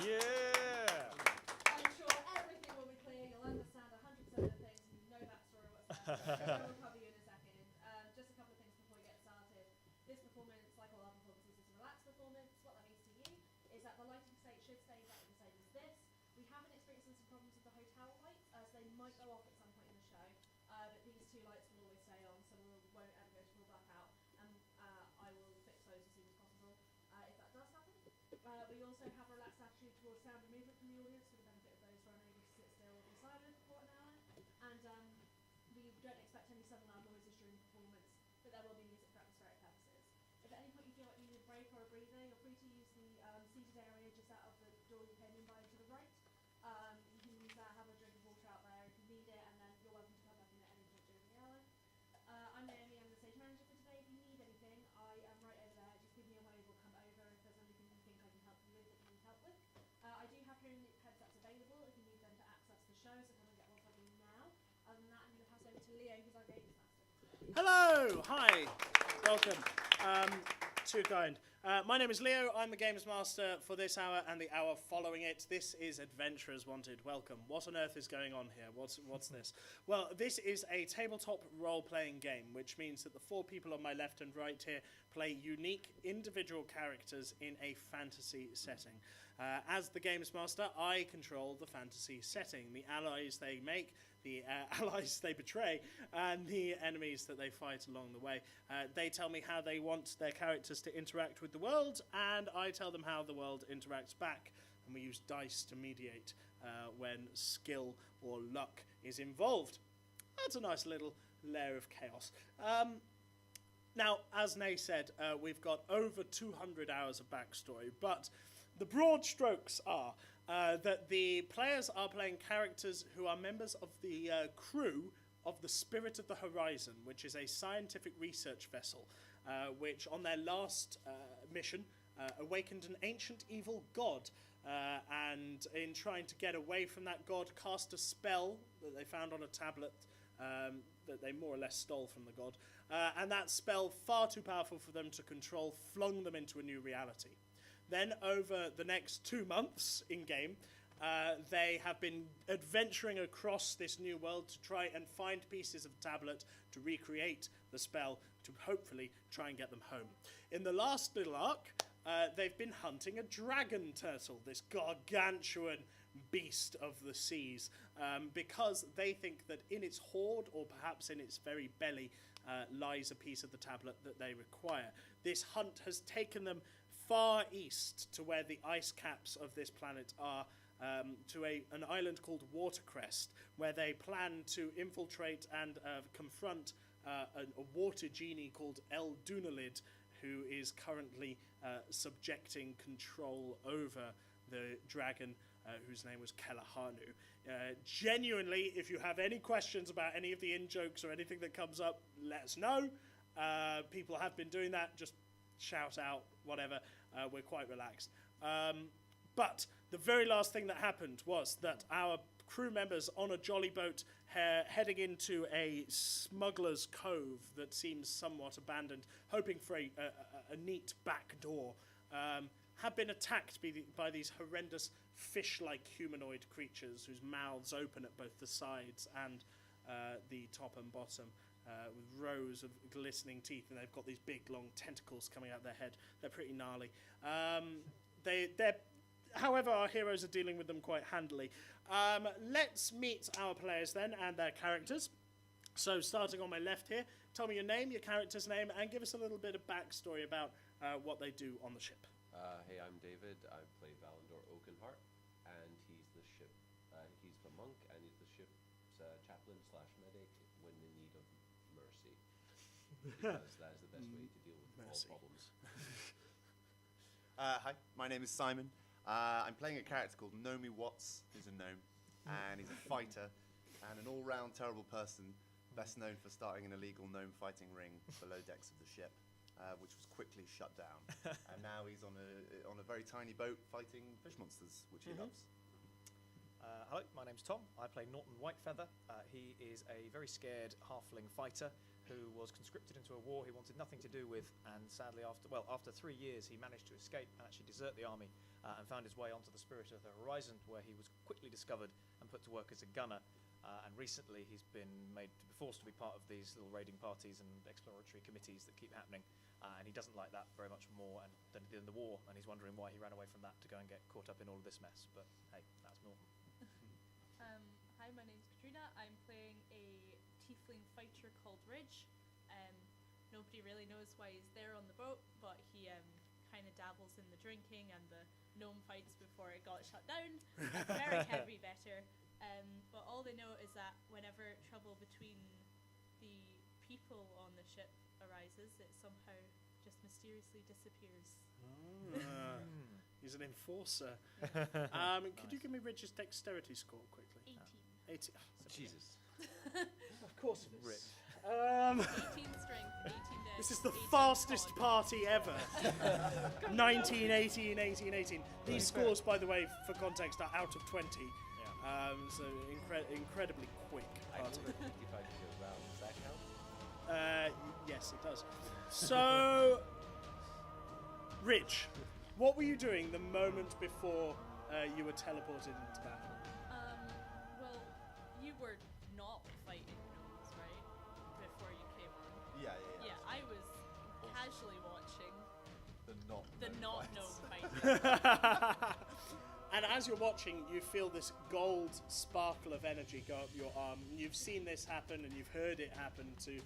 Yeah! I'm sure everything will be clear, you'll understand 100% of the things, and you know that story, what's happening. I will cover you in a second. Just a couple of things before we get started. This performance, like all our performances, is a relaxed performance. What that means to you is that the lighting state should stay exactly the same as this. We haven't experienced some problems with the hotel lights, as they might go off at some point in the show, but these two lights will always stay on, so we won't ever go to full blackout, and I will fix those as soon as possible if that does happen. We also have a relaxed attitude towards sound and movement from the audience for the benefit of those who are unable to sit still or be silent for an hour, and we don't expect any sudden loud noises during the performance, but there will be music for atmospheric purposes. If at any point you feel like you need a break or a breather, you're free to use the seated area just out of the door you came in by to the right. You can use that, have a drink of water out there if you need it, and then you're welcome to come back in at any point during the hour. I'm Naomi, I'm the stage manager for today. If you need anything, I am right over there. Just give me a wave or come over if there's anything you think I can help you with that you need help with. I do have hearing headsets available if you need them to access the show, so come and get one from me now. Other than that, I'm going to pass over to Leo, who's our games master. Hello, hi, welcome. Too kind. My name is Leo. I'm the Games Master for this hour and the hour following it. This is Adventurers Wanted. Welcome. What on earth is going on here? What's this? Well, this is a tabletop role-playing game, which means that the four people on my left and right here play unique individual characters in a fantasy setting. As the Games Master, I control the fantasy setting, the allies they make, the allies they betray, and the enemies that they fight along the way. They tell me how they want their characters to interact with the world, and I tell them how the world interacts back. And we use dice to mediate when skill or luck is involved. That's a nice little layer of chaos. Now, as Nay said, we've got over 200 hours of backstory, but the broad strokes are that the players are playing characters who are members of the crew of the Spirit of the Horizon, which is a scientific research vessel, which on their last mission awakened an ancient evil god, and in trying to get away from that god, cast a spell that they found on a tablet that they more or less stole from the god, and that spell, far too powerful for them to control, flung them into a new reality. Then over the next 2 months in-game, they have been adventuring across this new world to try and find pieces of the tablet to recreate the spell to hopefully try and get them home. In the last little arc, they've been hunting a dragon turtle, this gargantuan beast of the seas, because they think that in its hoard, or perhaps in its very belly, lies a piece of the tablet that they require. This hunt has taken them far east to where the ice caps of this planet are, to an island called Watercrest, where they plan to infiltrate and confront a water genie called El Dunalid, who is currently subjecting control over the dragon, whose name was Kelahanu. Genuinely, if you have any questions about any of the in-jokes or anything that comes up, let us know. People have been doing that, just shout out, whatever. We're quite relaxed. But the very last thing that happened was that our crew members on a jolly boat heading into a smuggler's cove that seems somewhat abandoned, hoping for a neat back door, have been attacked by these horrendous fish-like humanoid creatures whose mouths open at both the sides and the top and bottom, with rows of glistening teeth, and they've got these big, long tentacles coming out their head. They're pretty gnarly. However, our heroes are dealing with them quite handily. Let's meet our players then and their characters. So, starting on my left here, tell me your name, your character's name, and give us a little bit of backstory about what they do on the ship. Hey, I'm David. I play Valandor Oakenheart, and he's the ship. He's the monk, and he's the ship's chaplain / medic when in need of mercy, because that is the best way to deal with Mercy. all problems. Hi, my name is Simon. I'm playing a character called Nomi Watts, who's a gnome, and he's a fighter and an all-round terrible person, best known for starting an illegal gnome fighting ring below decks of the ship, which was quickly shut down. And now he's on a very tiny boat fighting fish monsters, which he loves. Hello, my name's Tom. I play Norton Whitefeather. He is a very scared halfling fighter who was conscripted into a war he wanted nothing to do with, and sadly after 3 years he managed to escape and actually desert the army and found his way onto the Spirit of the Horizon, where he was quickly discovered and put to work as a gunner. And recently he's been forced to be part of these little raiding parties and exploratory committees that keep happening, and he doesn't like that very much more than he did in the war, and he's wondering why he ran away from that to go and get caught up in all of this mess. But hey, that's normal. Hi, my name's Katrina. I'm playing a tiefling fighter called Ridge. Nobody really knows why he's there on the boat, but he kind of dabbles in the drinking and the gnome fights before it got shut down. Very heavy better. But all they know is that whenever trouble between the people on the ship arises, it somehow just mysteriously disappears. He's an enforcer. Could you give me Ridge's dexterity score quickly? 18. 80. Jesus. Of course it is. Rip. 18 strength, 18 dex. This is the 18 fastest con. party ever. 19, 18, 18, 18. These scores, by the way, for context, are out of 20. So incredibly quick I party. rolled a 55 to go round. Does that count? Yes, it does. So, Ridge, what were you doing the moment before you were teleported into battle? Well, you were not fighting gnomes, right? Before you came on. Yeah. Yeah, I was casually watching The not gnome gnome fighting. And as you're watching, you feel this gold sparkle of energy go up your arm. You've seen this happen, and you've heard it happen to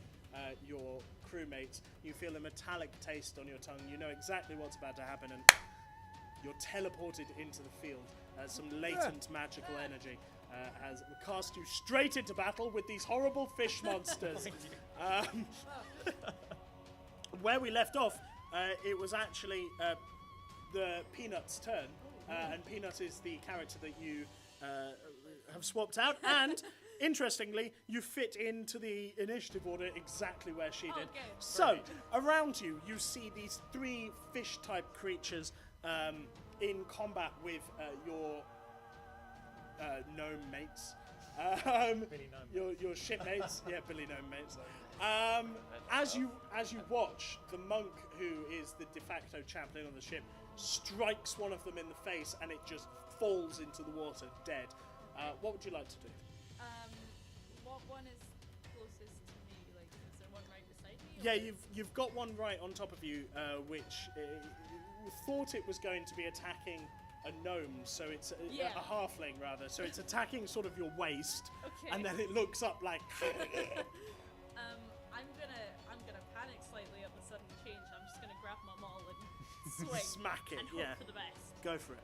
your crewmates. You feel a metallic taste on your tongue. You know exactly what's about to happen, and you're teleported into the field. Some latent magical energy has cast you straight into battle with these horrible fish monsters. Where we left off, it was actually the Peanut's turn. And Peanut is the character that you have swapped out. And, interestingly, you fit into the initiative order exactly where she did. Okay. So, around you, you see these 3 fish-type creatures in combat with your gnome mates. Billy Gnome. Your shipmates. Yeah, Billy Gnome mates. As you watch, the monk, who is the de facto chaplain on the ship, strikes one of them in the face, and it just falls into the water dead. What would you like to do? What one is closest to me? Like, is there one right beside me? Yeah, or- you've got one right on top of you, which thought it was going to be attacking a gnome, so it's Yeah. a halfling rather. So it's attacking sort of your waist, Okay. and then it looks up like. I'm gonna panic slightly at the sudden change. I'm just gonna grab my maul and swing. Smack it, and hope yeah. for the best. Go for it.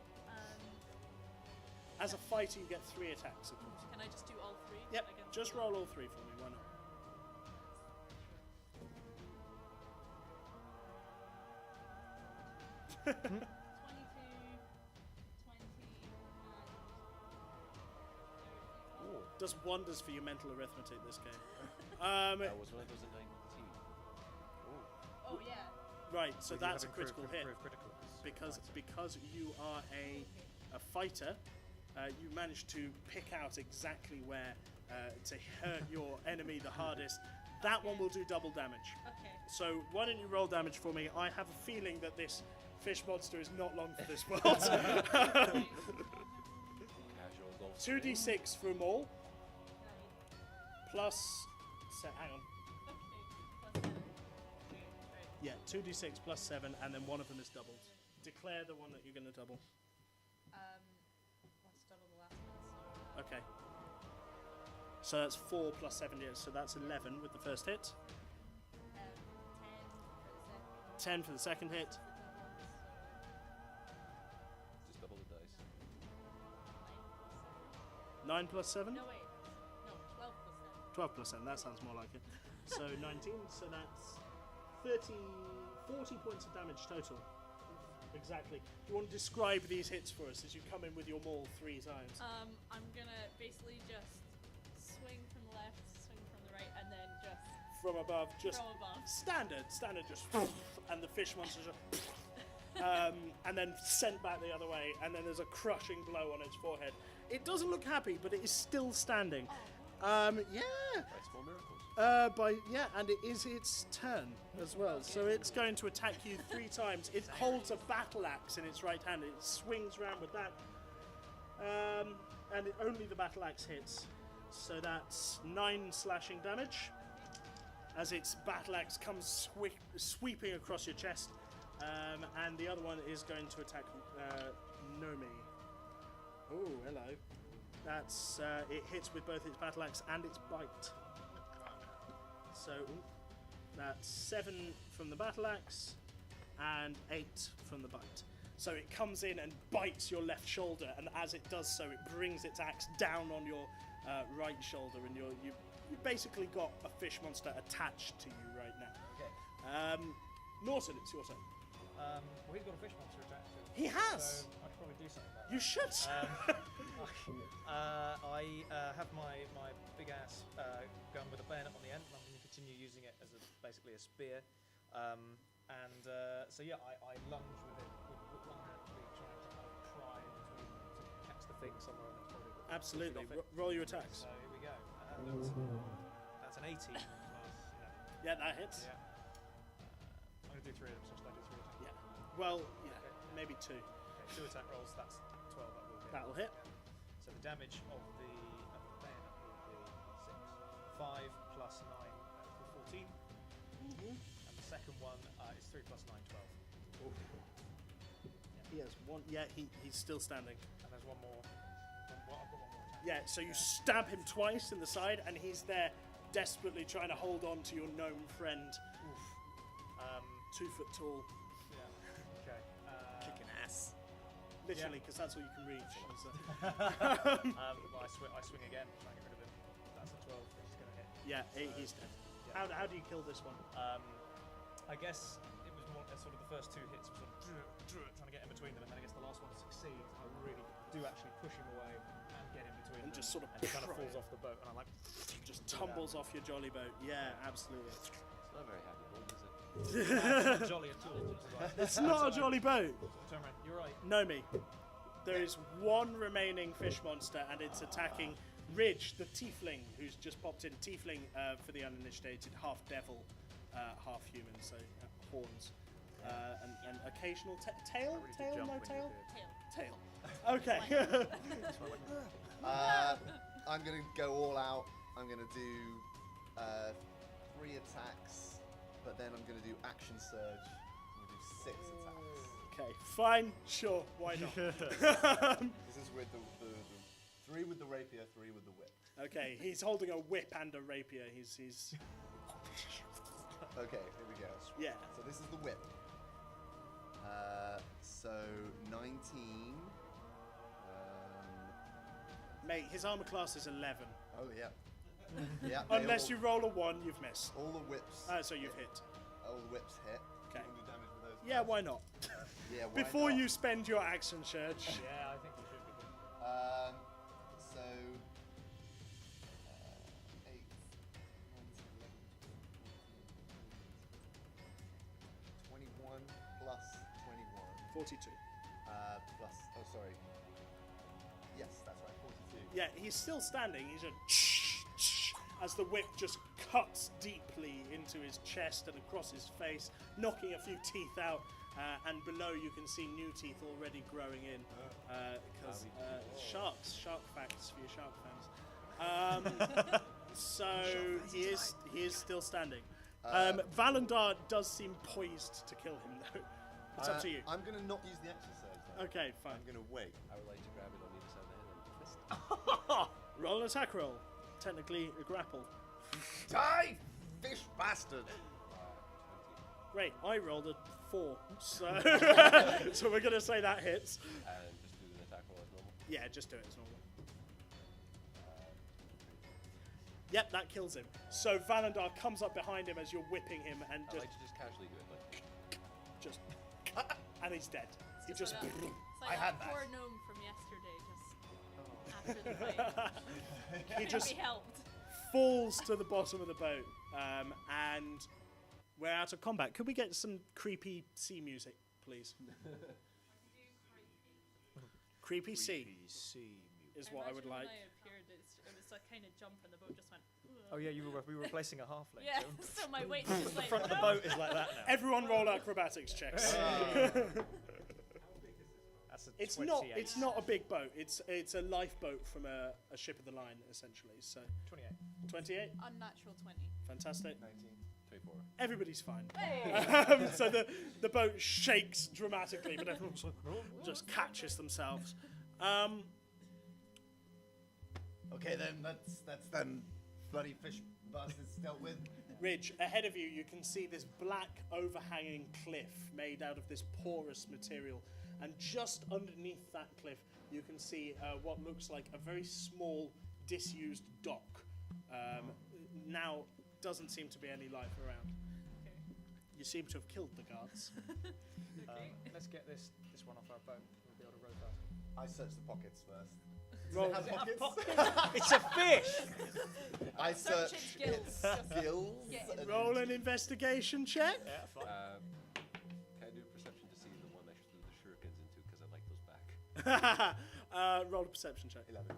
As a fighter, you get 3 attacks, of course. Can I just do all 3? Yep, against just the- roll all 3 for me. Why not? Sure. 22, 20, and Does wonders for your mental arithmetic this game. That was when I was a 19. oh yeah. Right, so With you that's a having critical hit. critical. Because you are a fighter, you managed to pick out exactly where to hurt your enemy the hardest. That one will do double damage. Okay. So why don't you roll damage for me? I have a feeling that this fish monster is not long for this world. Casual golf. 2d6 for them all, 9. plus... hang on. Okay. Plus 7. Right. Yeah, 2d6 plus 7, and then one of them is doubled. Declare the one that you're going to double. Let's double the last one. So Okay. So that's 4 plus 7 years, so that's 11 with the first hit. 10 10 for the second. for the second hit. The double, Just double the dice. so 9 plus 7? No, wait. No, 12 plus 7. 12 plus 7, that sounds more like it. So 19, so that's 40 points of damage total. Exactly. Do you want to describe these hits for us as you come in with your maul 3 times? I'm gonna basically just swing from the left, swing from the right, and then just From above, just from above. standard, just, and the fish monster just, and then sent back the other way, and then there's a crushing blow on its forehead. It doesn't look happy, but it is still standing. Yeah. By small miracles. And it is its turn as well. So it's going to attack you 3 times. It holds a battle axe in its right hand. It swings around with that. And only the battle axe hits. So that's 9 slashing damage. As its battle axe comes sweeping across your chest. And the other one is going to attack Nomi. Oh, hello. That's it hits with both its battle axe and its bite. So that's 7 from the battle axe and 8 from the bite. So it comes in and bites your left shoulder, and as it does so, it brings its axe down on your right shoulder, and you basically got a fish monster attached to you right now. Okay. Norton, it's your turn. Well, he's got a fish monster attached to him. He has. So I should probably do something about that. You should. I have my big ass gun with a bayonet on the end, and I'm going to continue using it as basically a spear. I lunge with it with one hand, trying to kind of pry in between to catch the thing somewhere, and it's probably Absolutely. pushing off it. Roll your attacks. So here we go. That's an 18. Yeah, that hits. Yeah. I'm going to do 3 of them, so should I do 3 attacks? Yeah. Well, yeah, Okay. maybe 2. Okay, 2 attack rolls, that's 12, that will hit. That'll hit. Yeah. So the damage of the bayonet will be 6. 5 plus 9 equals 14. And the second one is 3 plus 9, 12. He has one. Yeah, he's still standing. And there's one more. I've got one more attack. Yeah, so you stab him twice in the side, and he's there desperately trying to hold on to your gnome friend. 2 foot tall, Yeah. Okay. Kicking ass. literally, because that's all you can reach. Well, I swing again, try and get rid of him. That's a 12, which is going to hit. Yeah, he's dead. Yeah. How do you kill this one? I guess it was more sort of the first 2 hits were sort of trying to get in between them, and then I guess the last one succeeds. I really do actually push him away and get in between And them. just sort of and he kind of pry falls it. off the boat, and I'm like, Just tumbles off your jolly boat. Yeah, absolutely. It's not very happy boat, is it? that's not jolly at all. It's not a jolly boat. Turn around. You're right. Nomi, there is one remaining fish monster, and it's attacking Ridge, the tiefling, who's just popped in. Tiefling, for the uninitiated, half devil, half human, so horns. And occasional tail? Really Tail? jump No when tail? Tail. Tail. Okay. I'm going to go all out. I'm going to do 3 attacks, but then I'm going to do action surge. I'm going to do 6 attacks. Okay, fine, sure, why not? This is with the 3 with the rapier, 3 with the whip. Okay, he's holding a whip and a rapier. He's Okay, here we go. yeah. So this is the whip. So 19. Mate, his armor class is 11. Oh yeah. Yeah. they Unless all- you roll a 1, you've missed. all the whips. So you've hit. All the whips hit. Okay. You want to do damage with those? Yeah, why not? Yeah. Why Before not? you spend your action surge. Yeah, I think we should be good. So 8, 19, 11, 21 plus 21 42. plus. Oh, sorry. Yes, that's right. 42. Yeah, he's still standing. He's just as the whip just cuts deeply into his chest and across his face, knocking a few teeth out. And below you can see new teeth already growing in because shark facts for your shark fans. So he is still standing. Valandar does seem poised to kill him though. It's up to you. I'm going to not use the action surge then. Okay, fine. I'm going to wait. I would like to grab it on either side of the head and fist. Roll an attack roll. Technically a grapple. Die, fish bastard! 20. Great, I rolled a 4, so so we're gonna say that hits. And just do an attack roll as normal. Yeah, just do it as normal. Yep, that kills him. So Valandar comes up behind him as you're whipping him and I just like to just casually do it, like, just and he's dead. He It's just like that, it's like I had that poor that. gnome from yesterday, just after the fight. he Can't just be helped. falls to the bottom of the boat. And we're out of combat. Could we get some creepy sea music, please? Creepy sea sea. is what I would imagine like. When I appeared, it was a kind of jump and the boat just went. Oh yeah, we were replacing a halfling. Yeah, So so my weight's just the like, front of the no. boat is like that now. Everyone roll acrobatics checks. That's a It's 28. not a big boat. It's a lifeboat from a ship of the line, essentially. So 28. 28, Unnatural 20. fantastic. 19. 24. Everybody's fine. Hey! So the boat shakes dramatically, but everyone just catches themselves. Okay, then that's them bloody fish bastards dealt with. Ridge, ahead of you, you can see this black overhanging cliff made out of this porous material, and just underneath that cliff, you can see what looks like a very small, disused dock. Now, doesn't seem to be any life around. Okay. You seem to have killed the guards. Let's get this one off our boat. We'll be able to row faster. I searched the pockets first. Roll. Does it have pockets? It's a fish. I Search searched its its gills. gills. Get in. and- Roll an investigation check. Yeah, fine. Can I do perception to see the one I threw the shurikens into because I like those back? Roll a perception check. 11.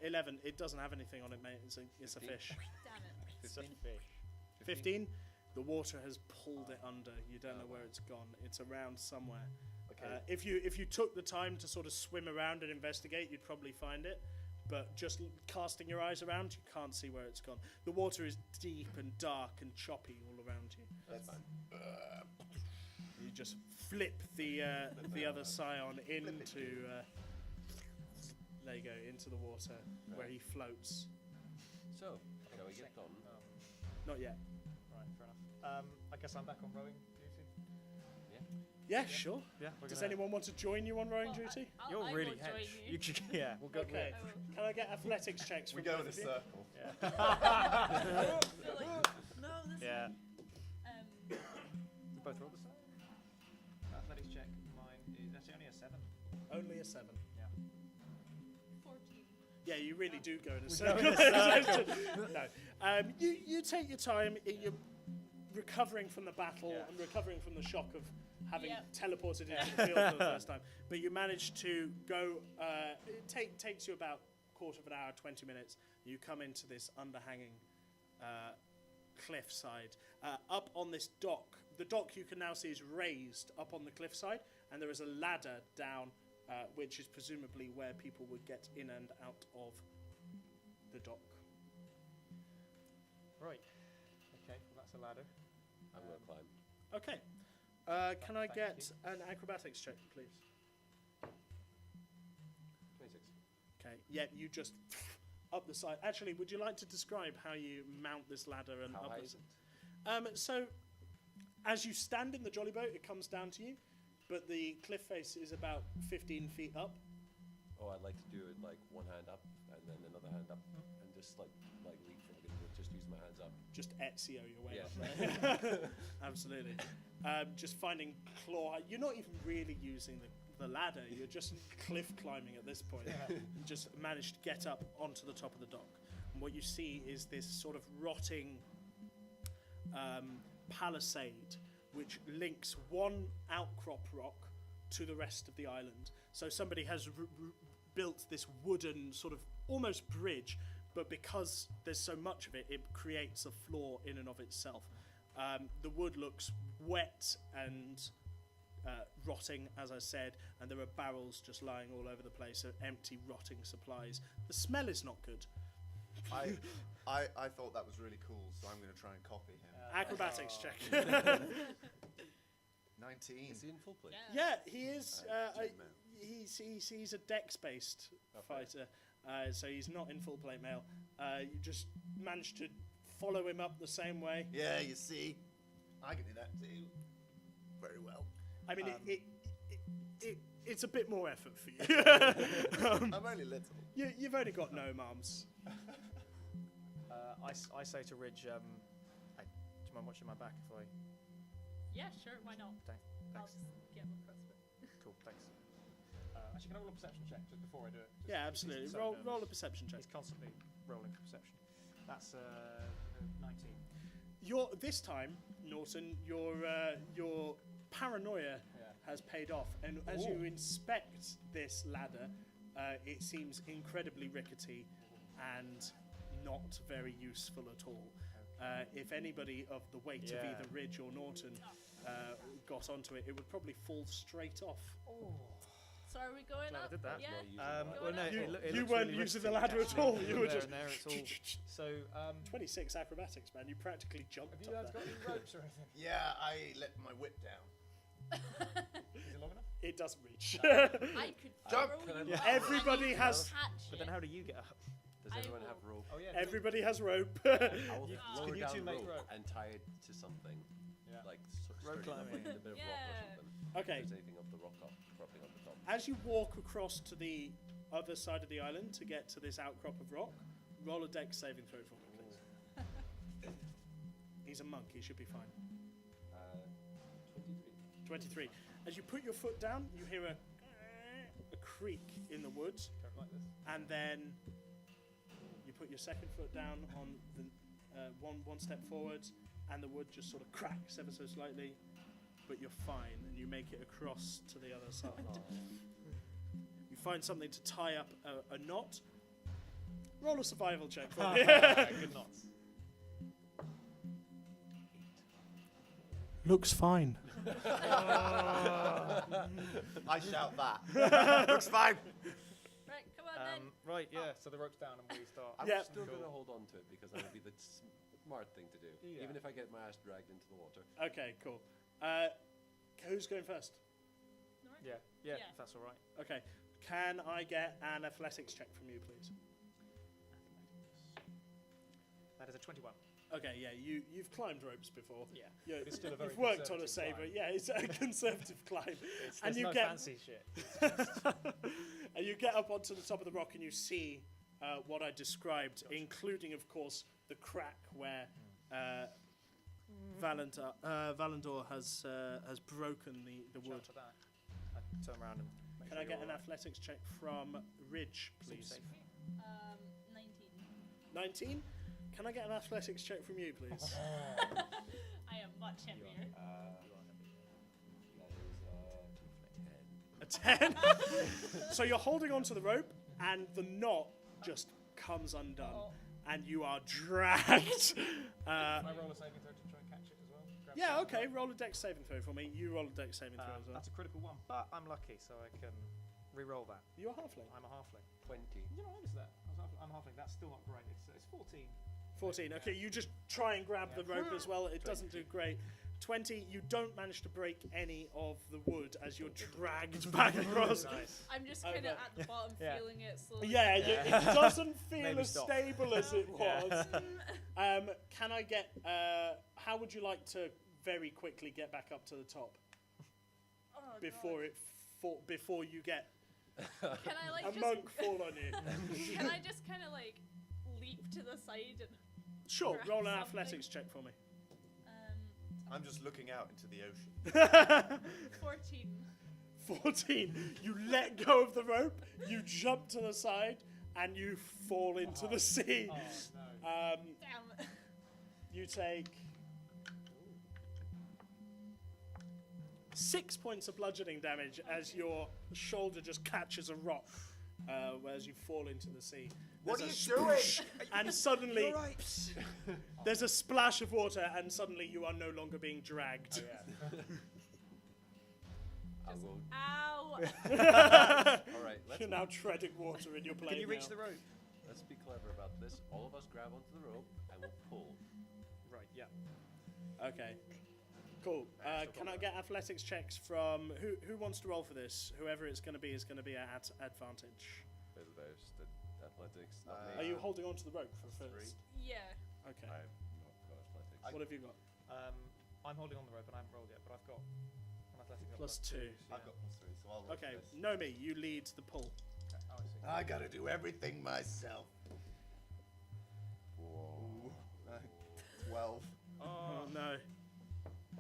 11. It doesn't have anything on it, mate. It's a 15. fish. Damn it. It's a fish. 15. The water has pulled it under. You don't know where it's gone. It's around somewhere. Okay. If you took the time to sort of swim around and investigate, you'd probably find it. But just casting your eyes around, you can't see where it's gone. The water is deep and dark and choppy all around you. That's fine. You just flip the other scion into there you go, into the water where he floats. So, shall we get done? Not yet. Right, fair enough. I guess I'm back on rowing duty. Yeah, sure. Yeah, we're Does gonna. anyone want to join you on rowing Well, duty? You're I really will join hench. you. Yeah, we'll go. Okay. I will. Can I get athletics checks We from go both in a of you? circle. I feel like, no, this Yeah. is, We both roll the same. Athletics check. Mine is actually only a 7. Only a 7. Yeah. 14. Yeah, you really do go in a go circle. in a circle. No. You take your time. You're recovering from the battle Yeah. and recovering from the shock of having Yep. teleported into the field for the first time. But you manage to go. It takes you about quarter of an hour, 20 minutes. You come into this underhanging cliffside. Up on this dock, the dock you can now see is raised up on the cliffside, and there is a ladder down, which is presumably where people would get in and out of the dock. Right. Okay. Well, that's a ladder. I'm going to climb. Okay. Can I Thank get an acrobatics check, please? 26. Okay. Yeah, you just up the side. Actually, would you like to describe how you mount this ladder and How up high the is it? So, as you stand in the jolly boat, it comes down to you, but the cliff face is about 15 feet up. Oh, I'd like to do it like one hand up and then another hand up and just like leapfrog it, but just use my hands up. Just Ezio your way Yeah. up there. Absolutely. Just finding claw. You're not even really using the ladder. You're just cliff climbing at this point. You just managed to get up onto the top of the dock. And what you see is this sort of rotting palisade which links one outcrop rock to the rest of the island. So somebody has built this wooden sort of almost bridge, but because there's so much of it, it creates a floor in and of itself. The wood looks wet and rotting, as I said, and there are barrels just lying all over the place of empty, rotting supplies. The smell is not good. I thought that was really cool, so I'm going to try and copy him. Acrobatics check. 19. Is he in full plate? Yeah, he is. Gem He's a dex-based fighter, so he's not in full plate mail. You just managed to follow him up the same way. Yeah, you see, I can do that too. Very well. I mean, it's a bit more effort for you. I'm only little. You've only got gnome arms. I say to Ridge, do you mind watching my back if I... Yeah, sure, why not? I'll Thanks. just get my crossbow. Cool, thanks. Actually, can I roll a perception check just before I do it? Yeah, absolutely. Roll a perception check. He's constantly rolling for perception. That's 19. This time, Norton, your paranoia has paid off, and as you inspect this ladder, it seems incredibly rickety and not very useful at all. If anybody of the weight of Yeah. either Ridge or Norton got onto it, it would probably fall straight off. So are we going Glad I up? did that. Yeah. Well, no, You- it you looks weren't really using risky, the ladder at actually. all, you were There just- and there, it's all. So, 26 acrobatics, man. You practically jumped have you up guys there. got any ropes or anything? Yeah, I let my whip down. Is it long enough? It doesn't reach. I could Jump. throw Can I you look up at Everybody and you has- could catch But then it. how do you get up? Does I everyone will- have rope? Oh yeah. Everybody has rope. I will Can lower you down two make rope, rope? and tie it to something. Yeah. Like Rope sturdy enough, climbing. like a bit of rock or Yeah. something. Okay. If there's anything of the rock cropping on the top. As you walk across to the other side of the island to get to this outcrop of rock, roll a dex saving throw for me, please. He's a monk. He should be fine. 23. 23. As you put your foot down, you hear a creak in the woods, Don't like this. and then you put your second foot down on the one step forward, and the wood just sort of cracks ever so slightly, but you're fine, and you make it across to the other side. You find something to tie up a knot. Roll a survival check for me. Good knots. Looks fine. I shout that. Looks fine. Right, come on then. Right, yeah. So the rope's down and we start. I'm Yeah. still Cool. going to hold on to it because that would be the smart thing to do. Yeah. Even if I get my ass dragged into the water. Okay, cool. Who's going first? Alright. Yeah, Yeah. if that's all right. Okay. Can I get an athletics check from you, please? That is a 21. Okay, yeah, you've climbed ropes before. Yeah. Yeah, But it's still a very you've worked on a conservative saber. climb. Yeah, it's a conservative climb. There's you no get fancy shit. and you get up onto the top of the rock and you see what I described, including, of course, the crack where Valandor has broken the wood. Shout for that. I turn around and make Can sure I get you're an all right. athletics check from Ridge, Seems please? safe. 19. 19. Can I get an athletics check from you, please? I am much You are heavier. heavy. You are heavy. That is a 10. 10. So you're holding onto the rope, and the knot just comes undone, Oh. and you are dragged. Can I roll a saving throw to try and catch it as well? Grab Yeah, the- okay. Roll a dex saving throw for me. You roll a dex saving throw as well. That's a critical one, but I'm lucky, so I can re-roll that. You're halfling. I'm a halfling. 20. You know, how is that? I'm a halfling. That's still not great. It's 14. 14. Okay, you just try and grab Yeah. the rope as well. It doesn't do great. 20. You don't manage to break any of the wood as you're dragged back across. Nice. I'm just Okay. kind of at the bottom Yeah. feeling it slowly. Yeah, Yeah. it doesn't feel Maybe as stop. stable as it was. Yeah. Can I get? How would you like to very quickly get back up to the top Oh, before before you get God. Can I like a just monk fall on you? can I just kind of like leap to the side and Sure. grab Roll an something? athletics check for me. I'm just looking out into the ocean. 14. 14. You let go of the rope. You jump to the side and you fall into the sea. Oh no. Damn. You take 6 points of bludgeoning damage as your shoulder just catches a rock as you fall into the sea. What There's are a you doing? sploosh, And suddenly, there's a splash of water, and suddenly you are no longer being dragged. I'll go. Ow. All right, let's, You're now treading water in your plane. Can you reach now. the rope? let's be clever about this. All of us grab onto the rope and we'll pull. Right. Yeah. Okay. Cool. Can I get athletics checks from who wants to roll for this? Whoever it's going to be is going to be at advantage. There's the athletics. Not Are me. you holding on to the rope for first? Yeah. Okay. I've not got athletics. What have you got? I'm holding on the rope and I haven't rolled yet, but I've got an athletics of Plus two. I've got +3, so I'll roll Okay. this. Nomi, you lead the pull. Okay. Oh, I see. I gotta do everything myself. Whoa. 12. Oh no.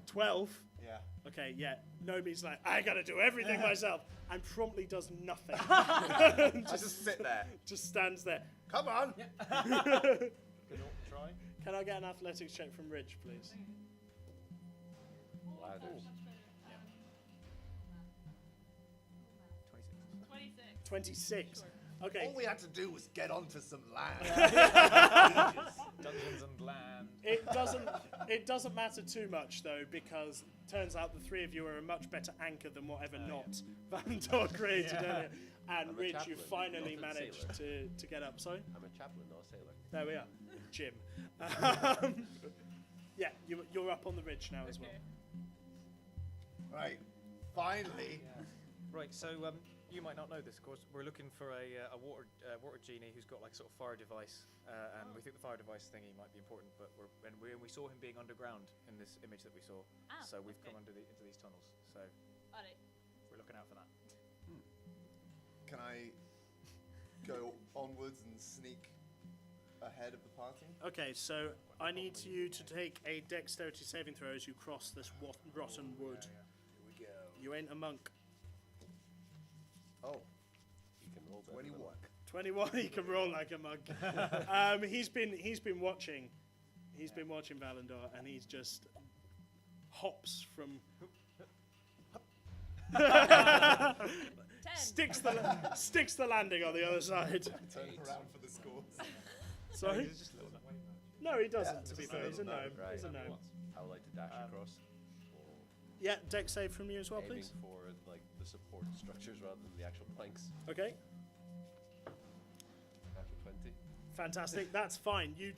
12. Yeah. Okay, yeah. Nomi's like, I gotta do everything myself, and promptly does nothing. I just sit there. Just stands there. Come on! Good Norton try. Can I get an athletics check from Ridge, please? Ladders. 26. 26. Sure. Okay. All we had to do was get onto some land. Dungeons and land. It doesn't matter too much though, because turns out the three of you are a much better anchor than whatever Valandor created earlier. And I'm a Ridge, you chaplain, finally not a managed to get up. Sorry? I'm a chaplain, not a sailor. There we are. Jim. Yeah, you're up on the ridge now as well. Okay. Right. Finally. Right, so you might not know this, of course. We're looking for a water genie who's got like sort of fire device, and we think the fire device thingy might be important. But we saw him being underground in this image that we saw, so we've come into these tunnels. So Alright. we're looking out for that. Can I go onwards and sneak ahead of the party? Okay, so I need you to take a dexterity saving throw as you cross this rotten wood. Here we go. You ain't a monk. Oh, You can roll better 21. 21. He can roll like a monk. He's been watching. He's been watching Valandor, and he's just hops from. 10. sticks the landing on the other side. Turn around for the scores. Sorry. No, he doesn't. Yeah, to be just fair, a he's a little gnome. gnome, He's a right. gnome. I would like to dash across. Yeah, dex save from you as well, Aiming please. for like the support structures rather than the actual planks. Okay, Natural 20. fantastic. That's fine. You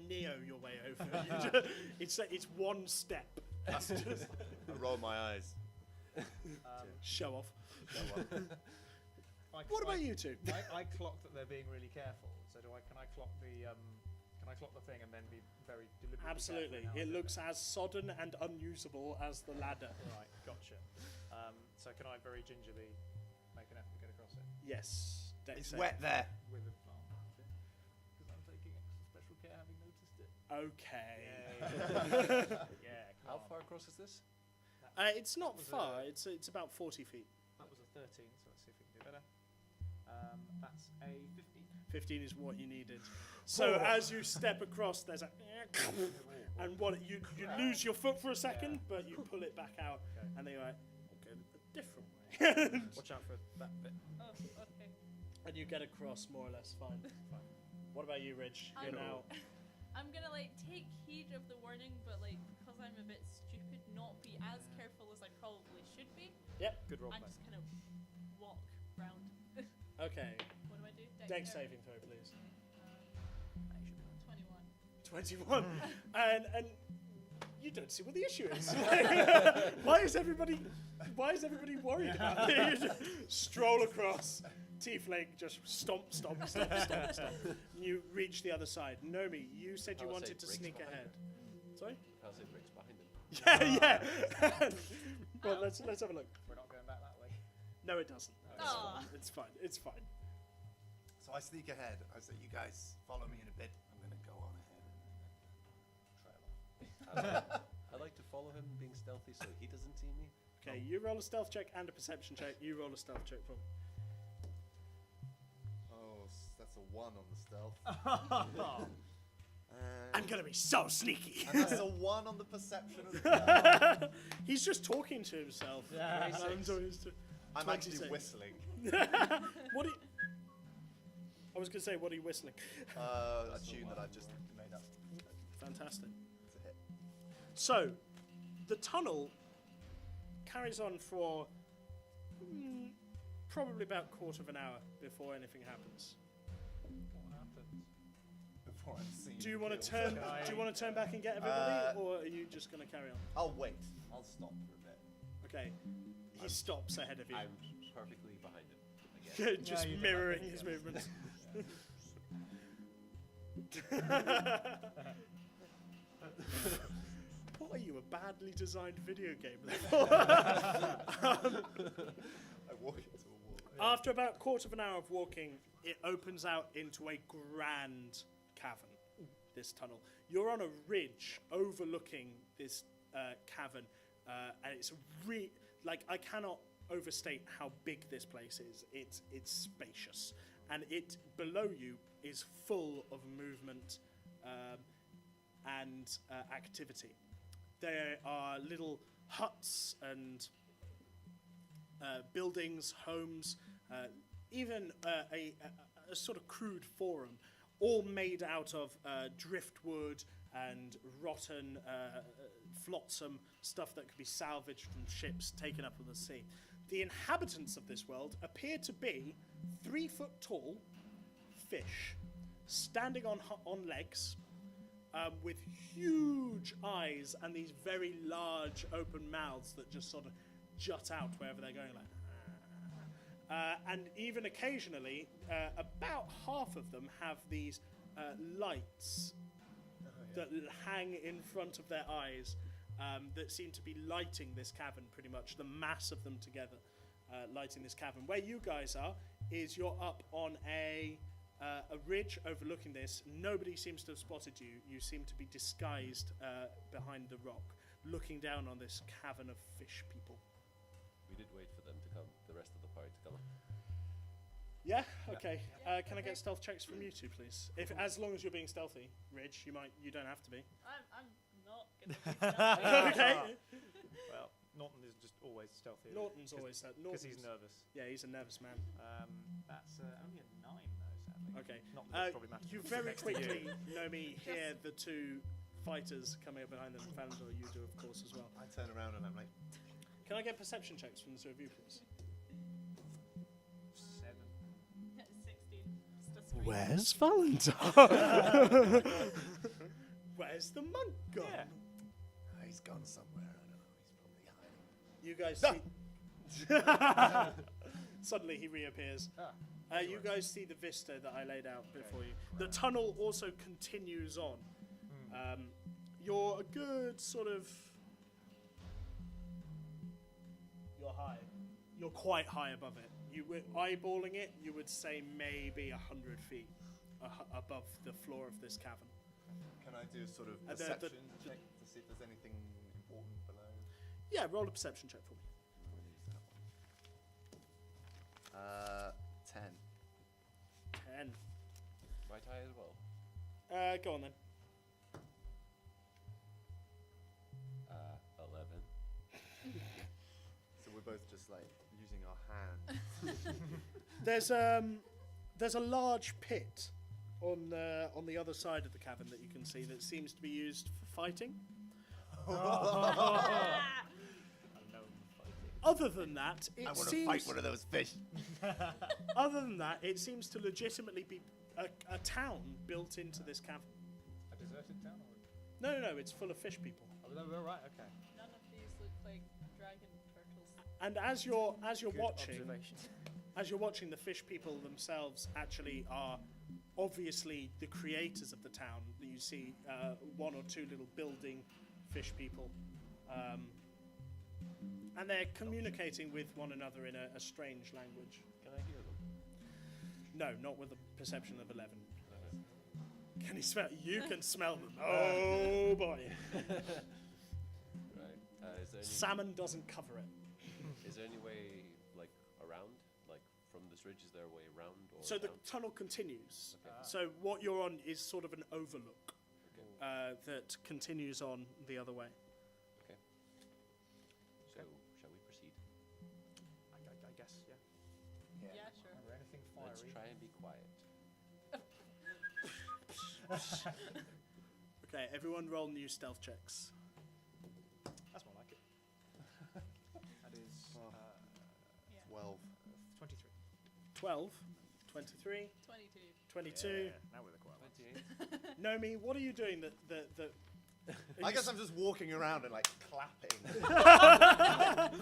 neo your way over. It's one step. That's just I roll my eyes. show off. I- What I- about you two? I clock that they're being really careful. So can I clock the thing and then be very deliberate? Absolutely. It looks as sodden and unusable as the ladder. Right, gotcha. So can I very gingerly make an effort to get across it Yes. Dex It's save. wet there. with advantage? Because I'm taking extra special care having noticed it. Okay. Yeah, How far across is this? It's not was far. a- It's about 40 feet. That was a 13, so let's see if we can do better. That's a 15. 15 is what you needed. So as you step across, there's a and what you lose your foot for a second, but you pull it back out, Okay. and then you're like, okay, a different way, Watch out for that bit. Oh, okay. and you get across more or less fine. What about you, Ridge? You're now. I'm gonna like take heed of the warning, but like because I'm a bit stupid, not be as careful as I probably should be. Yep. Good roll And play. just kind of walk round. Okay. What do I do? Dex saving throw, please. 21. 21. and you don't see what the issue is. Why is everybody worried about it? You just stroll across. Tiefling just stomp. You reach the other side. Nomi, you said you I'll wanted to say sneak Rick's ahead. Sorry? I'll say Rick's behind him. Yeah. Well, let's have a look. We're not going back that way. No, it doesn't. Aw. It's fine. It's fine. So I sneak ahead. I say, you guys follow me in a bit. I'm going to go on ahead. Trail off. I like to follow him being stealthy so he doesn't see me. Okay, you roll a stealth check and a perception check. You roll a stealth check for me. Oh, that's a 1 on the stealth. I'm gonna be so sneaky. And that's a 1 on the perception as well. He's just talking to himself. Yeah. I'm 26. actually whistling. What? I was gonna say, what are you whistling? A tune that I've just made up. Fantastic. It's a hit. So, the tunnel carries on for probably about a quarter of an hour before anything happens. What happened? Before I'm seen. Do you want to killed. turn? Do you want to turn back and get everybody, or are you just gonna carry on? I'll wait. I'll stop for a bit. Okay. He stops ahead of you. I'm perfectly behind him. Again. Just you did mirroring that, his yeah. movements. What are you, a badly designed video game? I walk into a wall. After about a quarter of an hour of walking, it opens out into a grand cavern, this tunnel. You're on a ridge overlooking this cavern, and it's I cannot overstate how big this place is. It's spacious, and it below you is full of movement and activity. There are little huts and buildings, homes, even a sort of crude forum, all made out of driftwood and rotten, flotsam stuff that could be salvaged from ships taken up on the sea. The inhabitants of this world appear to be 3 foot tall fish, standing on legs, with huge eyes and these very large open mouths that just sort of jut out wherever they're going, like. And even occasionally, about half of them have these lights that hang in front of their eyes, that seem to be lighting this cavern pretty much, the mass of them together lighting this cavern. Where you guys are is you're up on a ridge overlooking this. Nobody seems to have spotted you. You seem to be disguised behind the rock, looking down on this cavern of fish people. We did wait for them to come, the rest of the party to come. Yeah. Okay. Can I get stealth checks from you two, please? As long as you're being stealthy, Ridge. You don't have to be. I'm not gonna be Okay. Well, Norton is just always stealthy. Norton's always that. Because he's nervous. Yeah, he's a nervous man. That's only a 9 though, sadly. Okay. Not that it probably matters. You It's very next to you. quickly, Nomi, hear the 2 fighters coming up behind them. Valandor, you do, of course, as well. I turn around and I'm like, Can I get perception checks from the 2 of you, please? 7. 16. Just a three. Where's Valandor? Where's the monk gone? Yeah. oh, he's gone somewhere. I don't know. He's probably hiding. You guys see... Suddenly he reappears. You guys see the vista that I laid out before you. The tunnel also continues on. You're a good sort of... You're high. You're quite high above it. You eyeballing it, you would say maybe 100 feet above the floor of this cavern. Can I do a sort of the- perception check to see if there's anything important below? Yeah, roll a perception check for me. 10. 10. Right high as well. Go on then. 11. So we're both just like using our hands. There's a large pit on the other side of the cavern that you can see that seems to be used for fighting. Other than that, it I want to seems. fight one of those fish. Other than that, it seems to legitimately be a town built into this cavern. A deserted town? Or? No, it's full of fish people. Oh, no, right, okay. None of these look like dragon turtles. And as you're Good watching, observation. as you're watching, the fish people themselves actually are obviously the creators of the town. You see 1 or 2 little building fish people, and they're communicating with one another in a strange language. Can I hear them? No, not with a perception of 11. Can you smell? You can smell them. Oh boy! Right. Is there any Salmon doesn't cover it. Is there any way, like, around? Like, from this ridge, is there a way around or So the down? tunnel continues. Okay. So what you're on is sort of an overlook Okay. that continues on the other way. Okay. So, shall we proceed? I guess, yeah. Yeah, sure. Or anything Let's fiery. try and be quiet. Okay, everyone roll new stealth checks. That's more like it. That is Yeah. 12. 23. 12, 23, 22. 22. Yeah, now we're the quiet ones. 28. Nomi, what are you doing that I guess I'm just walking around and like clapping,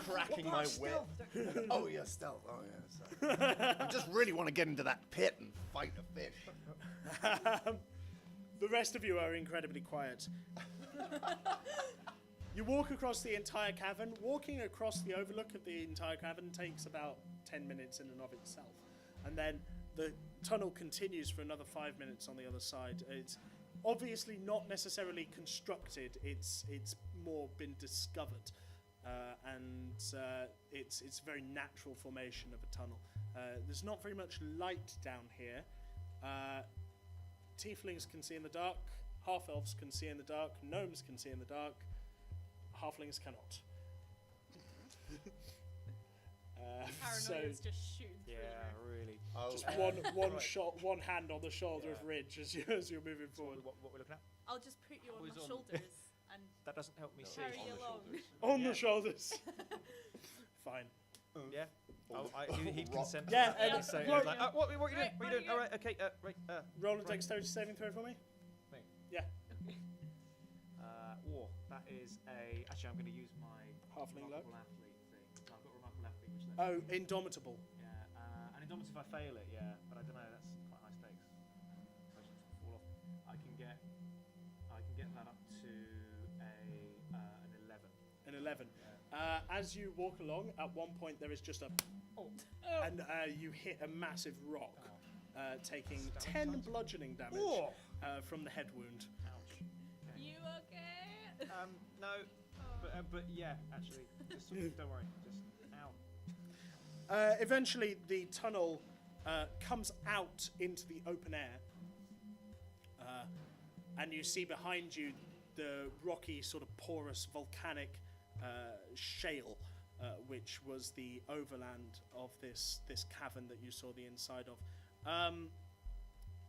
cracking my whip. Oh yeah, stealth. Oh yeah. Sorry. I just really want to get into that pit and fight a fish. The rest of you are incredibly quiet. You walk across the entire cavern. Walking across the overlook of the entire cavern takes about 10 minutes in and of itself. And then the tunnel continues for another 5 minutes on the other side. It's obviously not necessarily constructed. It's more been discovered. And it's a very natural formation of a tunnel. There's not very much light down here. Tieflings can see in the dark, half-elves can see in the dark, gnomes can see in the dark, halflings cannot. So Paranoia's just shooting through Yeah, her. really. Oh, just uh, one Right. shot, one hand on the shoulder of Yeah. Ridge as you're moving So forward. what we're looking at? I'll just put you on Always my on. shoulders and That doesn't help me No, see. Carry on you the along. shoulders. On Yeah. the shoulders. Fine. Yeah. He'd Rock. consent. Yeah, to that. and- So yeah. he was like, what are you doing? Right, What are what you are doing? you All right, okay, right. Roll a Right. dexterity saving throw for me. That is a. Actually, I'm going to use my Halfling luck. remarkable athlete thing. So I've got remarkable athlete, which Oh, indomitable. yeah, and indomitable if I fail it, yeah, but I don't know. That's quite high stakes. So I just fall off. I can get that up to an 11. An 11. Yeah. As you walk along, at one point there is just a, Oh. and you hit a massive rock, taking Stunning 10 size. bludgeoning damage Oh. from the head wound. Ouch. Okay. You okay? No, but yeah, actually, just don't worry. Just ow. Eventually, the tunnel comes out into the open air, and you see behind you the rocky, sort of porous, volcanic shale, which was the overland of this cavern that you saw the inside of.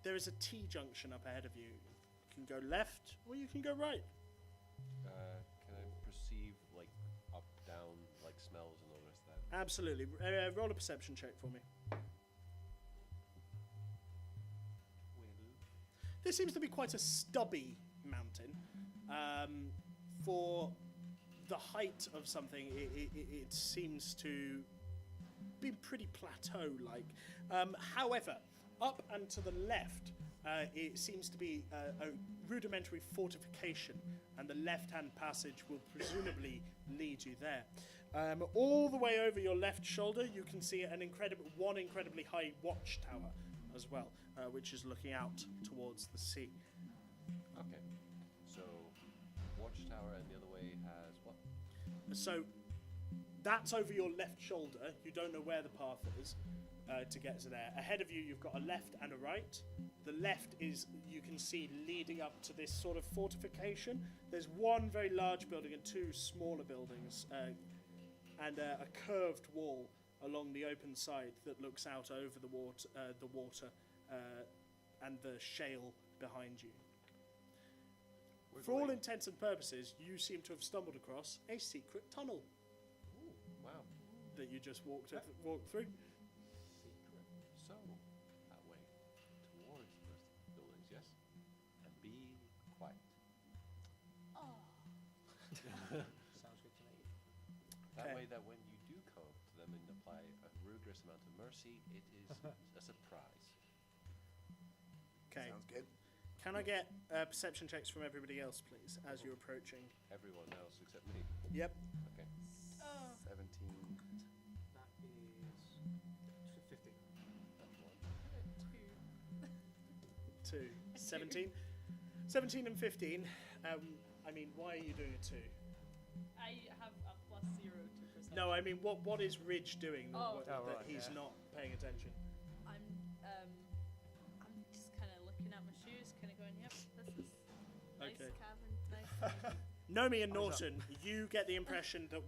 There is a T-junction up ahead of you. You can go left, or you can go right. Can I perceive like up, down, like smells and all the rest of that? Absolutely. Roll a perception check for me. This seems to be quite a stubby mountain. For the height of something, it seems to be pretty plateau-like. However, up and to the left, it seems to be a rudimentary fortification, and the left-hand passage will presumably lead you there. All the way over your left shoulder, you can see one incredibly high watchtower as well, which is looking out towards the sea. Okay. So, watchtower and the other way has what? So that's over your left shoulder. You don't know where the path is to get to there. Ahead of you, you've got a left and a right. The left is, you can see, leading up to this sort of fortification. There's one very large building and two smaller buildings, and a curved wall along the open side that looks out over the water and the shale behind you. For all intents and purposes, you seem to have stumbled across a secret tunnel Ooh, wow. that you just walked through. Secret. So, that way towards the buildings, yes? And be quiet. Oh. Sounds good to me. That Okay. way that when you do come up to them and apply a rigorous amount of mercy, it is a surprise. Okay. Sounds good. Can I get perception checks from everybody else, please, as you're approaching? Everyone else except me. Yep. Okay. Oh. 17. That is 50. That's one. 2. 2. 17. 17 and 15. I mean, why are you doing a 2? I have a +0 to perception. No, I mean, what is Ridge doing Oh. that right, he's yeah. not paying attention? I'm just kind of looking at my shoes, kind of going, yep, this is nice Okay. cabin, nice. Nomi and Thumbs up. Norton, you get the impression that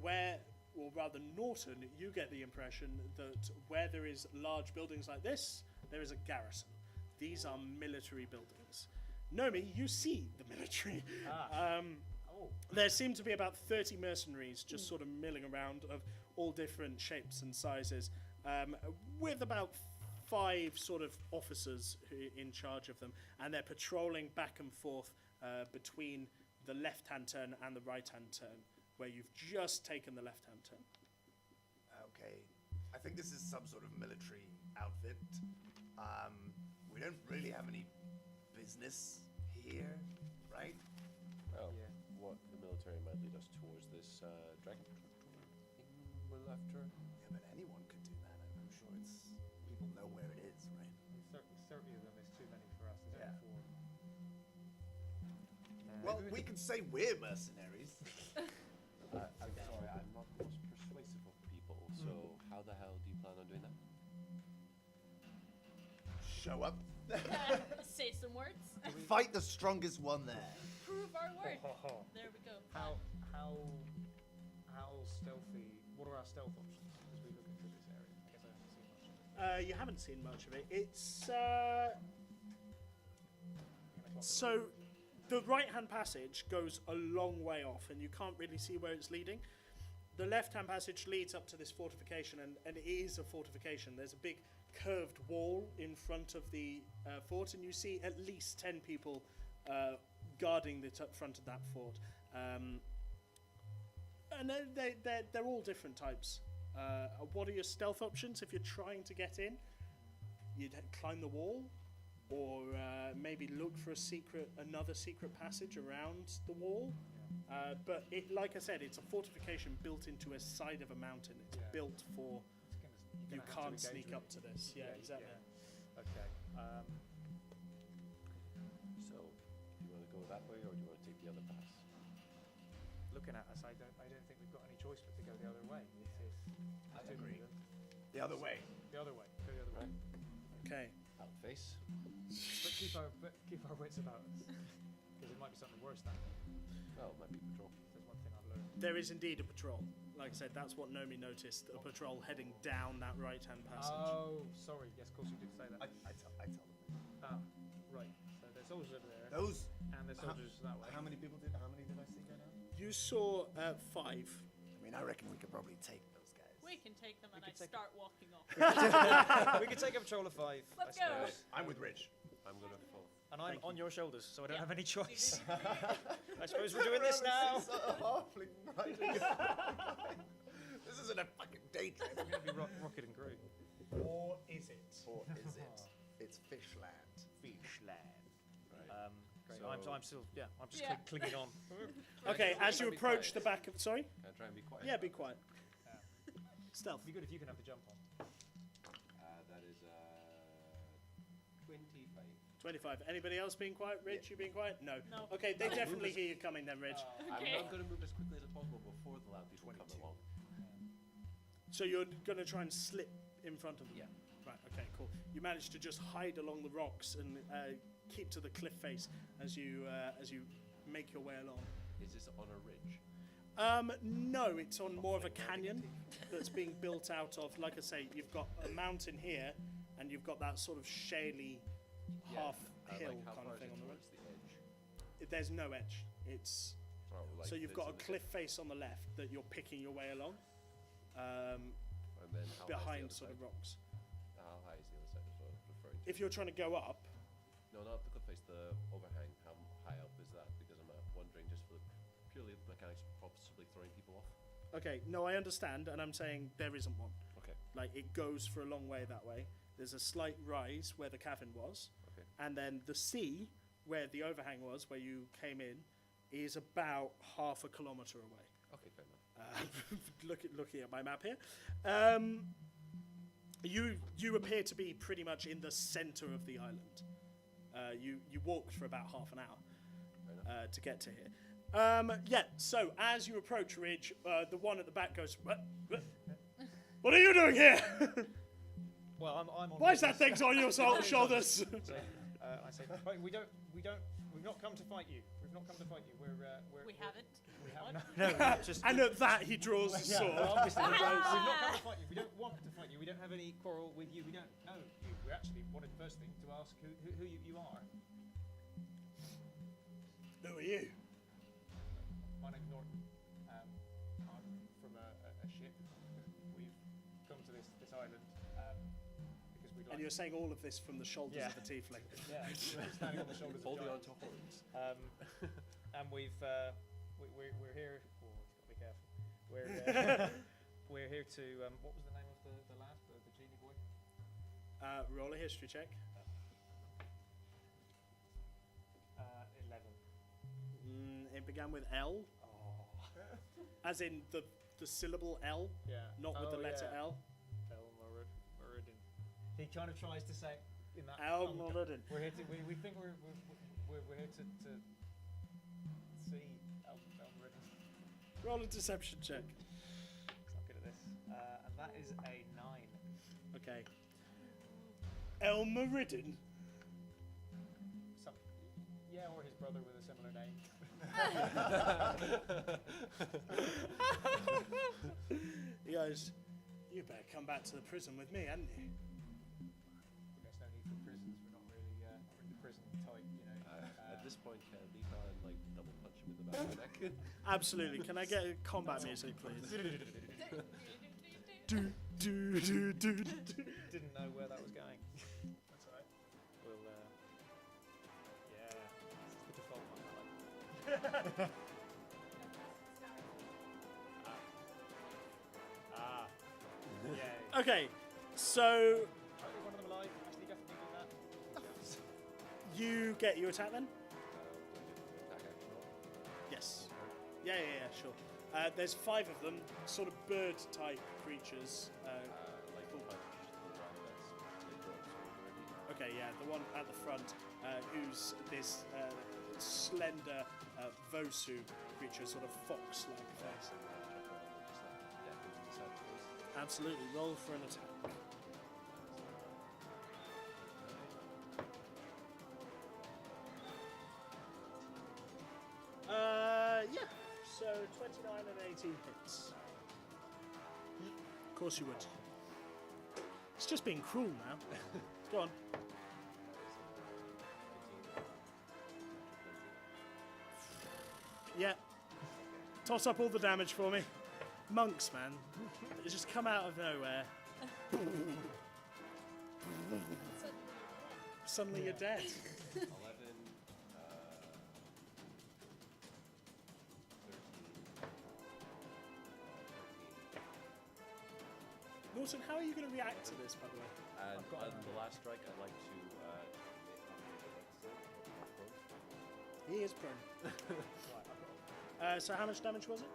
Norton, you get the impression that where there is large buildings like this, there is a garrison. These are military buildings. Nomi, you see the military. Oh. There seem to be about 30 mercenaries just sort of milling around of all different shapes and sizes, with about 5 sort of officers in charge of them, and they're patrolling back and forth between the left-hand turn and the right-hand turn, where you've just taken the left-hand turn. Okay. I think this is some sort of military outfit. We don't really have any business here, right? Well, Yeah. what the military might lead us towards this dragon thing we're after. Yeah, but anyone could do that. I'm sure people know where it is, right? 30 of them is too many for us. There's Yeah. only 4. Well, we can say we're mercenaries. I'm sorry, I'm not the most persuasive of people, so how the hell do you plan on doing that? Show up. Say some words. Fight the strongest one there. Prove our word. There we go. How stealthy? What are our stealth options as we look into this? You haven't seen much of it. It's so the right-hand passage goes a long way off, and you can't really see where it's leading. The left-hand passage leads up to this fortification, and it is a fortification. There's a big curved wall in front of the fort, and you see at least 10 people guarding the front of that fort. And they're all different types. What are your stealth options if you're trying to get in? You'd climb the wall, or maybe look for another secret passage around the wall. But like I said, it's a fortification built into a side of a mountain. It's built for you can't sneak up to this. Yeah, exactly. Yeah. Okay. So, do you want to go that way, or do you want to take the other path? Looking at us, I don't think we've got any choice but to go the other way. I agree. The other way. The other way. Go the other way. Okay. Out face. But keep our wits about us, because it might be something worse than. Well, it might be patrol. There's one thing I've learned. There is indeed a patrol. Like I said, that's what Nomi noticed. A patrol heading down that right-hand passage. Oh, sorry. Yes, of course you did say that. I tell them. Ah, right. So there's soldiers over there. Those. And there's soldiers that way. How many did I see go down? You saw 5. I mean, I reckon we could probably take those guys. We can take them, and I could take start walking off. We could take a patrol of 5. Let's I go. suppose. I'm with Ridge. I'm gonna fall. And I'm on your shoulders, so I don't Yeah. have any choice. I suppose we're doing this now. This isn't a fucking date. We're going to be Rocket and Groot. Or is it? Or is it? It's Fishland. Fishland. Right. Great. So- I'm still, I'm just Yeah. clinging on. Okay, Can I as you be approach quiet? the back of... Sorry? Can I try and be quiet? Yeah, be quiet. Yeah. Stealth. It'd be good if you can have the jump on. That is 25. 25. Anybody else being quiet? Ridge, you being quiet? No. No. Okay, they definitely hear you coming then, Ridge. Okay. I'm going to move as quickly as possible before the loud people come along. So you're going to try and slip in front of them? Yeah. Right, okay, cool. You manage to just hide along the rocks and keep to the cliff face as you make your way along. Is this on a ridge? No, it's on more of a canyon that's being built out of, like I say, you've got a mountain here, and you've got that sort of shaly half hill like how kind far of thing is on it the right. towards the edge? There's no edge. It's Oh, like so you've this got a and this. cliff face on the left that you're picking your way along, And then how behind high is the sort other of rocks. side? How high is the other side? Is what I was referring to. If you're trying to go up, No, not the cliff face, the overhang. How high up is that? Because I'm wondering just for purely the mechanics of possibly throwing people off. okay, no, I understand, and I'm saying there isn't one. Okay. Like, it goes for a long way that way. There's a slight rise where the cavern was, Okay. and then the sea, where the overhang was, where you came in, is about half a kilometre away. Okay, fair enough. Looking at my map here. You appear to be pretty much in the centre of the island. You walked for about half an hour Fair enough. to get to here. Yeah, so as you approach Ridge, the one at the back goes, what are you doing here? Well, I'm on. Why is that business. thing on your shoulders? So, I say, "Right, we've not come to fight you. We've not come to fight you. We haven't. We have no, just. And at that, he draws his sword. Well, obviously, we've not come to fight you. We don't want to fight you. We don't have any quarrel with you. We don't know you. We actually wanted first thing to ask who you are. Who are you? My name's Norton. I'm from a ship. We've come to this island because we'd like. And you're saying all of this from the shoulders Yeah. of the tiefling. Yeah, standing on the shoulders of Holding on giants. to horns. And we're here. Oh, you've got to be careful. We're here to. What was the name of the lad, the genie boy? Roll a history check. 11. It began with L, Oh. as in the syllable L, Yeah. not with the letter yeah. L. Muridin. He kind of tries to say it in that. Al tongue. Muridin. We're here to. We think we're here to see Al Muridin. Roll a deception check. He's not good at this. And that is a 9. Okay. El Muridin. Some, yeah, or his brother with a similar name. He goes, you better come back to the prison with me, hadn't you? At this point, can I leap and like double punch him in the back of the neck? Absolutely. Can I get a combat music, please? do, do, do, do, do. Didn't know where that was going. That's alright. We'll, yeah, this is the default one. Yay. Okay, so Try to leave one of them alive. Actually, definitely do that. you get your attack then? Attack action roll. Yes. Yeah, sure. There's 5 of them, sort of bird-type creatures. Like cool. punch the one that's they brought sword already. Okay, yeah, the one at the front, who's this slender Vosu creature, sort of fox-like face. Absolutely, roll for an attack. Yeah, so 29 and 18 hits. Of course you would. It's just being cruel now. Go on. Yeah. Toss up all the damage for me. Monks, man. They just come out of nowhere. Suddenly you're dead. 11, 13. Norton, how are you going to react to this, by the way? And I've got on the last strike, I'd like to He is prone. Right, I've got So how much damage was it?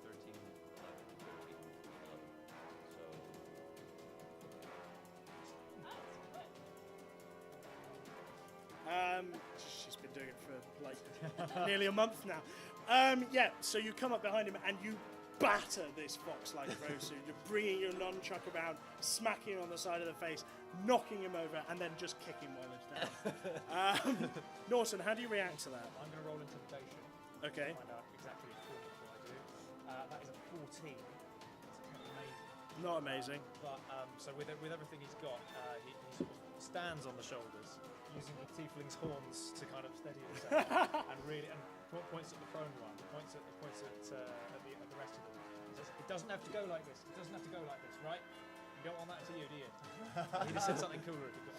13, 11, 13, 11. She's been doing it for like nearly a month now. Yeah, so you come up behind him and you batter this fox like Rosu. You're bringing your nunchuck around, smacking him on the side of the face, knocking him over, and then just kicking while he's down. Norton, how do you react to that? I'm going to roll intimidation. Okay. To find out exactly what I do. That is a 14. That's amazing. Not amazing. But so with everything he's got, he sort of stands on the shoulders, using the tiefling's horns to kind of steady himself, and points at the prone one, points at the rest of them. He says, "It doesn't have to go like this. It doesn't have to go like this, right? You don't want that to you, do you?" He just said something cooler. If you've got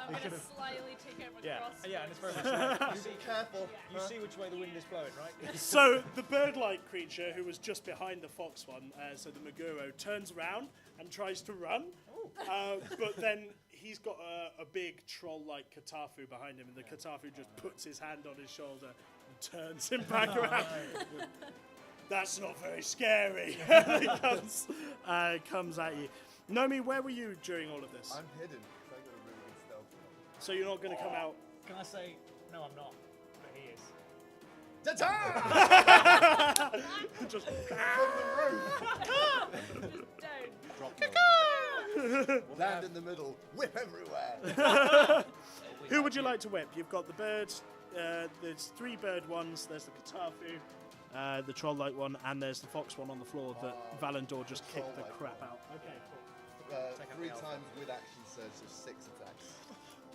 I'm gonna slyly take out my crossbow. yeah, and it's very much like, you see, Careful. you see which way the wind is blowing, right? So the bird-like creature who was just behind the fox one, so the Maguro, turns around and tries to run, but then he's got a big troll-like Katafu behind him, and the Katafu just puts his hand on his shoulder and turns him back around. That's not very scary. And he comes at you. Nomi, where were you during all of this? I'm hidden because I got a really good stealth roll. So you're not going to come out. Can I say, no, I'm not, but he is. Ta-ta! Just From the roof. Down. Drop Land in the middle. Whip everywhere. Who would you like to whip? You've got the birds. There's 3 bird ones. There's the Katafu, the troll-like one, and there's the fox one on the floor that Valandor just kicked the troll-like crap one. out. Okay, cool. 3 times with action surge, so 6 attacks.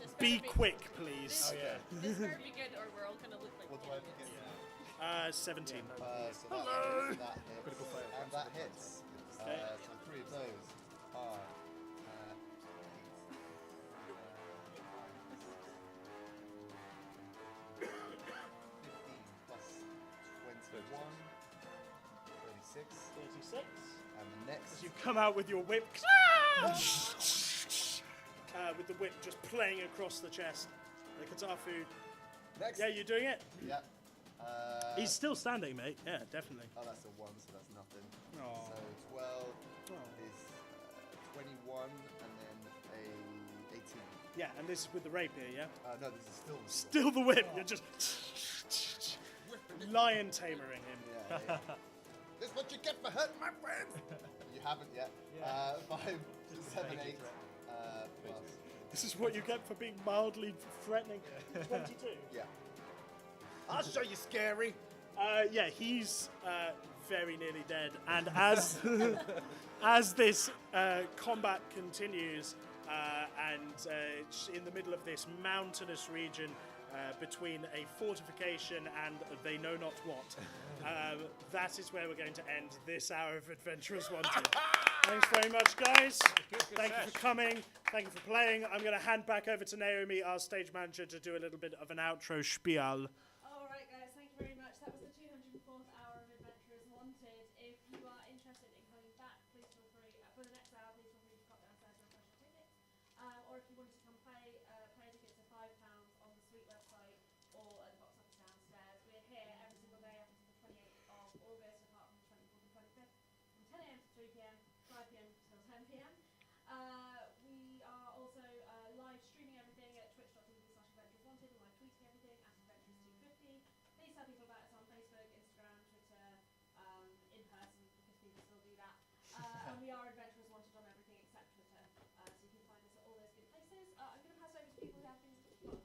This Be better quick, please. This, this better be good, or we're all gonna look like What do I idiots. get? 17. So that hits, Critical fail. and that hits. Okay. So 3 of those are 15 plus 21, 36, 36. and the next As you come out with your whip, with the whip just playing across the chest. The Katafu. next. Yeah, you're doing it. Yeah. He's still standing, mate. Yeah, definitely. Oh, that's a 1, so that's nothing. Aw. So 12 Oh. is 21, and then a 18. Yeah, and this is with the rapier, yeah? No, this is still. Still the whip. You're just lion tamering him. Yeah. This is what you get for hurting my friends. You haven't yet. Yeah. 5, 7, 8. vaguely Plus. This is what you get for being mildly threatening. 22. Yeah. I'll show you scary. Yeah, he's very nearly dead, and as as this combat continues, and in the middle of this mountainous region, between a fortification and they know not what. That is where we're going to end this hour of Adventurers Wanted. Thanks very much, guys. Thank you for coming. Thank you for playing. I'm going to hand back over to Naomi, our stage manager, to do a little bit of an outro spiel. All right, guys, thank you very much. That was the 204th hour of Adventurers Wanted. If you are interested in coming back, please feel free, for the next hour, please feel free to pop downstairs and request your tickets. Or if you wanted to come play, player tickets are £5 on the Sweet website or at the box office downstairs. We're here every single day up until the 28th of August, apart from the 24th and 25th, from 10 a.m. to 3 p.m, 5 p.m. till 10 p.m. We are also live streaming everything at twitch.tv/adventureswanted and live tweeting everything at adventures250. Please tell people about us on Facebook, Instagram, Twitter, in person, because people still do that. And we are Adventurers Wanted on everything except Twitter, so you can find us at all those good places. I'm going to pass over to people who have things to plug.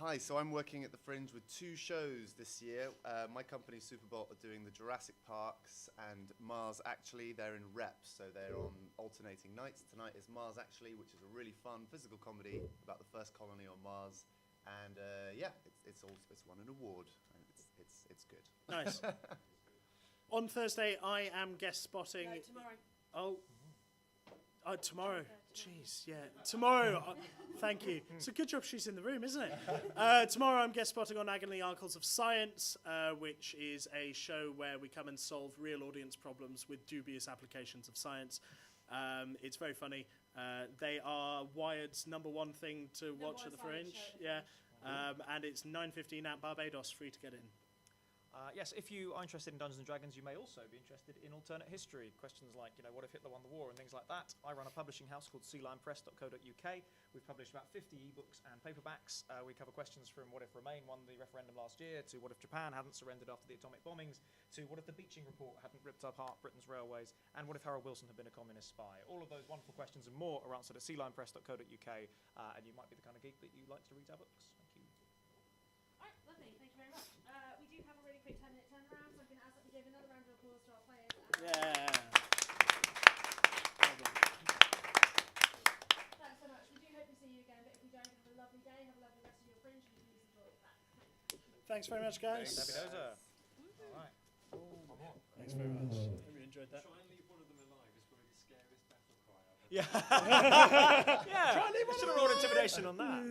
Hi, so I'm working at the Fringe with 2 shows this year. My company, Superbolt, are doing the Jurassic Parks and Mars Actually. They're in reps, so they're on alternating nights. Tonight is Mars Actually, which is a really fun physical comedy about the first colony on Mars. And yeah, it's won an award. And it's good. Nice. On Thursday, I am guest spotting. No, tomorrow. Oh, tomorrow. Jeez, yeah. Tomorrow. Thank you. It's a good job she's in the room, isn't it? Tomorrow I'm guest spotting on Agony Articles of Science, which is a show where we come and solve real audience problems with dubious applications of science. It's very funny. They are Wired's #1 thing to watch at the Fringe. Yeah. And it's 9:15 at Barbados, free to get in. Yes, if you are interested in Dungeons & Dragons, you may also be interested in alternate history. Questions like, what if Hitler won the war and things like that. I run a publishing house called sealinepress.co.uk. We've published about 50 ebooks and paperbacks. We cover questions from what if Remain won the referendum last year, to what if Japan hadn't surrendered after the atomic bombings, to what if the Beeching Report hadn't ripped apart Britain's railways, and what if Harold Wilson had been a communist spy. All of those wonderful questions and more are answered at sealinepress.co.uk, and you might be the kind of geek that you like to read our books. Thank you. All right, lovely. Thank you very much. We do have a really quick 10-minute turnaround, so I'm going to ask that we give another round of applause to our players. Yeah. Thanks so much. We do hope to see you again, but if we don't, have a lovely day, have a lovely rest of your Fringe, and please enjoy it back. Thanks very much, guys. Happy Dozer. All right. Thanks very much. Hope you enjoyed that. Try and leave one of them alive is probably the scariest battle cry I've ever Yeah. Yeah. Should have rolled intimidation on that.